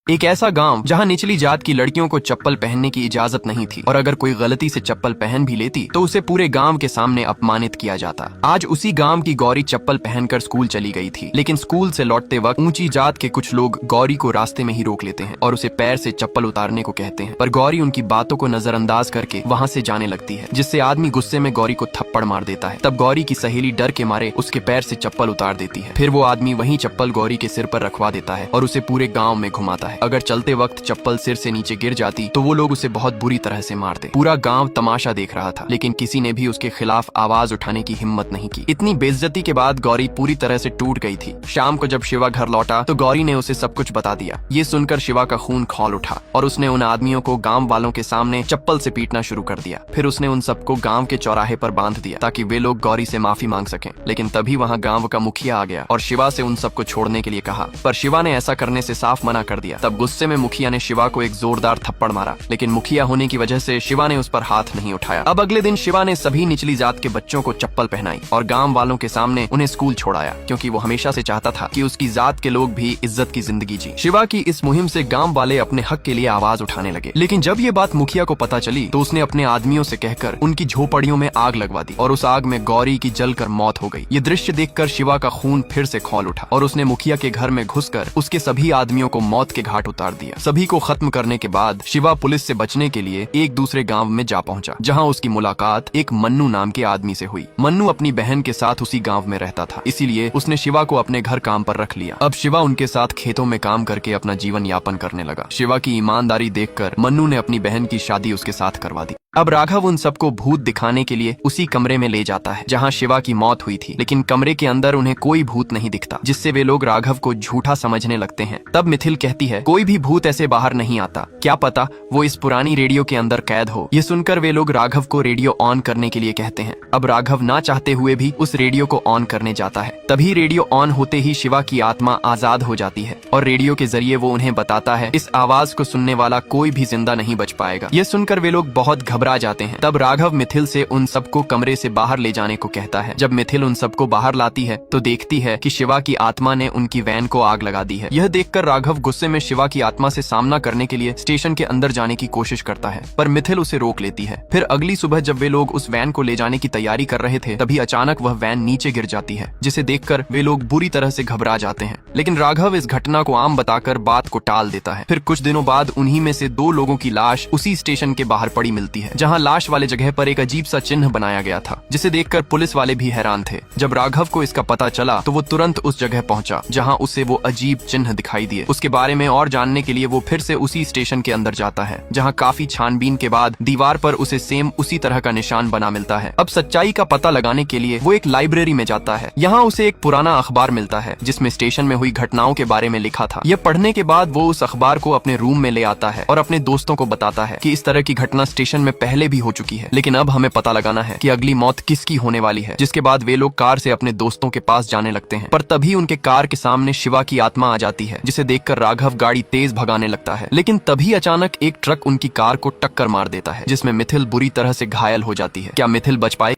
एक ऐसा गांव जहां निचली जात की लड़कियों को चप्पल पहनने की इजाजत नहीं थी और अगर कोई गलती से चप्पल पहन भी लेती तो उसे पूरे गांव के सामने अपमानित किया जाता। आज उसी गांव की गौरी चप्पल पहनकर स्कूल चली गई थी, लेकिन स्कूल से लौटते वक्त ऊंची जात के कुछ लोग गौरी को रास्ते में ही रोक लेते हैं और उसे पैर से चप्पल उतारने को कहते हैं, पर गौरी उनकी बातों को नजरअंदाज करके वहाँ से जाने लगती है, जिससे आदमी गुस्से में गौरी को थप्पड़ मार देता है। तब गौरी की सहेली डर के मारे उसके पैर से चप्पल उतार देती है। फिर वो आदमी वही चप्पल गौरी के सिर पर रखवा देता है और उसे पूरे गाँव में घुमाता है। अगर चलते वक्त चप्पल सिर से नीचे गिर जाती तो वो लोग उसे बहुत बुरी तरह से मारते। पूरा गांव तमाशा देख रहा था, लेकिन किसी ने भी उसके खिलाफ आवाज उठाने की हिम्मत नहीं की। इतनी बेइज्जती के बाद गौरी पूरी तरह से टूट गई थी। शाम को जब शिवा घर लौटा तो गौरी ने उसे सब कुछ बता दिया। ये सुनकर शिवा का खून खौल उठा और उसने उन आदमियों को गांव वालों के सामने चप्पल से पीटना शुरू कर दिया। फिर उसने उन सबको गांव के चौराहे पर बांध दिया ताकि वे लोग गौरी से माफी मांग सकें। लेकिन तभी वहां गांव का मुखिया आ गया और शिवा से उन सबको छोड़ने के लिए कहा, पर शिवा ने ऐसा करने से साफ मना कर दिया। तब गुस्से में मुखिया ने शिवा को एक जोरदार थप्पड़ मारा, लेकिन मुखिया होने की वजह से शिवा ने उस पर हाथ नहीं उठाया। अब अगले दिन शिवा ने सभी निचली जात के बच्चों को चप्पल पहनाई और गांव वालों के सामने उन्हें स्कूल छोड़ाया, क्योंकि वो हमेशा से चाहता था कि उसकी जात के लोग भी इज्जत की जिंदगी जी। शिवा की इस मुहिम से गांव वाले अपने हक के लिए आवाज उठाने लगे। लेकिन जब ये बात मुखिया को पता चली तो उसने अपने आदमियों से कहकर उनकी झोपड़ियों में आग लगवा दी और उस आग में गौरी की जलकर मौत हो गई। ये दृश्य देखकर शिवा का खून फिर से खौल उठा और उसने मुखिया के घर में घुसकर उसके सभी आदमियों को मौत के घाट उतार दिया। सभी को खत्म करने के बाद शिवा पुलिस से बचने के लिए एक दूसरे गांव में जा पहुंचा, जहां उसकी मुलाकात एक मन्नू नाम के आदमी से हुई। मन्नू अपनी बहन के साथ उसी गांव में रहता था, इसीलिए उसने शिवा को अपने घर काम पर रख लिया। अब शिवा उनके साथ खेतों में काम करके अपना जीवन यापन करने लगा। शिवा की ईमानदारी देखकर मन्नू ने अपनी बहन की शादी उसके साथ करवा दी। अब राघव उन सबको भूत दिखाने के लिए उसी कमरे में ले जाता है जहां शिवा की मौत हुई थी, लेकिन कमरे के अंदर उन्हें कोई भूत नहीं दिखता, जिससे वे लोग राघव को झूठा समझने लगते हैं। तब मिथिल कहती है, कोई भी भूत ऐसे बाहर नहीं आता, क्या पता वो इस पुरानी रेडियो के अंदर कैद हो। ये सुनकर वे लोग राघव को रेडियो ऑन करने के लिए कहते हैं। अब राघव ना चाहते हुए भी उस रेडियो को ऑन करने जाता है। तभी रेडियो ऑन होते ही शिवा की आत्मा आजाद हो जाती है और रेडियो के जरिए वो उन्हें बताता है, इस आवाज को सुनने वाला कोई भी जिंदा नहीं बच पाएगा। ये सुनकर वे लोग बहुत घबरा जाते हैं। तब राघव मिथिल से उन सबको कमरे से बाहर ले जाने को कहता है। जब मिथिल उन सबको बाहर लाती है तो देखती है कि शिवा की आत्मा ने उनकी वैन को आग लगा दी है। यह देखकर राघव गुस्से में शिवा की आत्मा से सामना करने के लिए स्टेशन के अंदर जाने की कोशिश करता है, पर मिथिल उसे रोक लेती है। फिर अगली सुबह जब वे लोग उस वैन को ले जाने की तैयारी कर रहे थे, तभी अचानक वह वैन नीचे गिर जाती है, जिसे देखकर वे लोग बुरी तरह से घबरा जाते हैं। लेकिन राघव इस घटना को आम बताकर बात को टाल देता है। फिर कुछ दिनों बाद उन्हीं में से 2 लोगों की लाश उसी स्टेशन के बाहर पड़ी मिलती है, जहां लाश वाले जगह पर एक अजीब सा चिन्ह बनाया गया था, जिसे देखकर पुलिस वाले भी हैरान थे। जब राघव को इसका पता चला तो वो तुरंत उस जगह पहुंचा जहां उसे वो अजीब चिन्ह दिखाई दिए। उसके बारे में और जानने के लिए वो फिर से उसी स्टेशन के अंदर जाता है, जहां काफी छानबीन के बाद दीवार पर उसे सेम उसी तरह का निशान बना मिलता है। अब सच्चाई का पता लगाने के लिए वो एक लाइब्रेरी में जाता है। यहाँ उसे एक पुराना अखबार मिलता है जिसमें स्टेशन में हुई घटनाओं के बारे में लिखा था। यह पढ़ने के बाद वो उस अखबार को अपने रूम में ले आता है और अपने दोस्तों को बताता है कि इस तरह की घटना स्टेशन में पहले भी हो चुकी है, लेकिन अब हमें पता लगाना है कि अगली मौत किसकी होने वाली है। जिसके बाद वे लोग कार से अपने दोस्तों के पास जाने लगते हैं, पर तभी उनके कार के सामने शिवा की आत्मा आ जाती है, जिसे देखकर राघव गाड़ी तेज भगाने लगता है। लेकिन तभी अचानक एक ट्रक उनकी कार को टक्कर मार देता है, जिसमें मिथिल बुरी तरह से घायल हो जाती है। क्या मिथिल बच पाए?